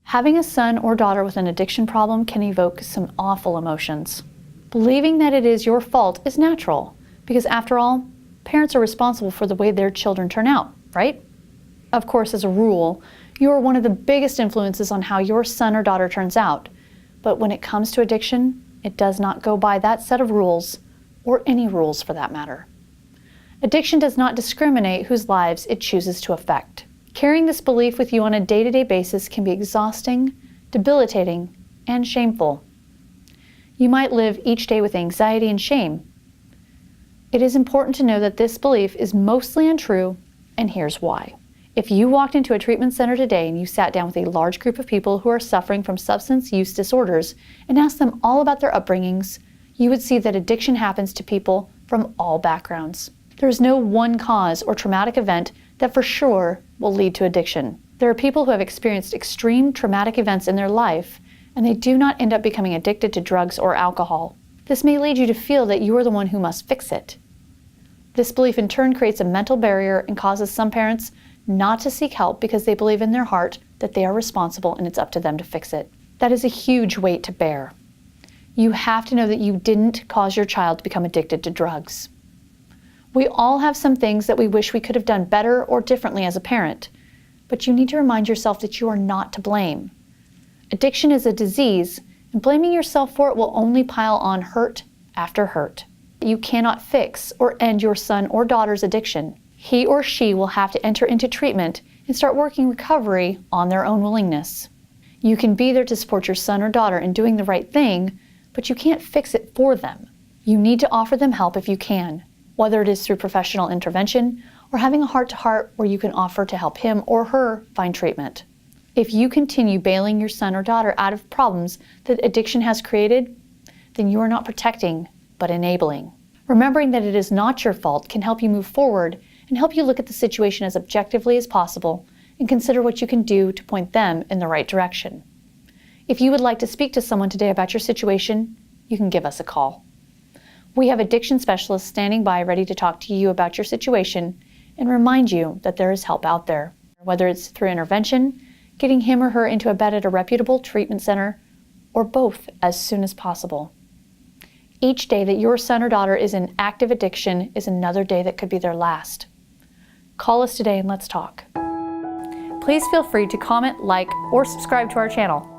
Having a son or daughter with an addiction problem can evoke some awful emotions. Believing that it is your fault is natural, because after all, parents are responsible for the way their children turn out, right? Of course, as a rule, you are one of the biggest influences on how your son or daughter turns out. But when it comes to addiction, it does not go by that set of rules, or any rules for that matter. Addiction does not discriminate whose lives it chooses to affect. Carrying this belief with you on a day-to-day basis can be exhausting, debilitating, and shameful. You might live each day with anxiety and shame. It is important to know that this belief is mostly untrue, and here's why. If you walked into a treatment center today and you sat down with a large group of people who are suffering from substance use disorders and asked them all about their upbringings, you would see that addiction happens to people from all backgrounds. There is no one cause or traumatic event that for sure will lead to addiction. There are people who have experienced extreme traumatic events in their life, and they do not end up becoming addicted to drugs or alcohol. This may lead you to feel that you are the one who must fix it. This belief in turn creates a mental barrier and causes some parents not to seek help because they believe in their heart that they are responsible and it's up to them to fix it. That is a huge weight to bear. You have to know that you didn't cause your child to become addicted to drugs. We all have some things that we wish we could have done better or differently as a parent, but you need to remind yourself that you are not to blame. Addiction is a disease, and blaming yourself for it will only pile on hurt after hurt. You cannot fix or end your son or daughter's addiction. He or she will have to enter into treatment and start working recovery on their own willingness. You can be there to support your son or daughter in doing the right thing, but you can't fix it for them. You need to offer them help if you can, whether it is through professional intervention or having a heart-to-heart where you can offer to help him or her find treatment. If you continue bailing your son or daughter out of problems that addiction has created, then you are not protecting, but enabling. Remembering that it is not your fault can help you move forward and help you look at the situation as objectively as possible and consider what you can do to point them in the right direction. If you would like to speak to someone today about your situation, you can give us a call. We have addiction specialists standing by ready to talk to you about your situation and remind you that there is help out there, whether it's through intervention, getting him or her into a bed at a reputable treatment center, or both as soon as possible. Each day that your son or daughter is in active addiction is another day that could be their last. Call us today and let's talk. Please feel free to comment, like, or subscribe to our channel.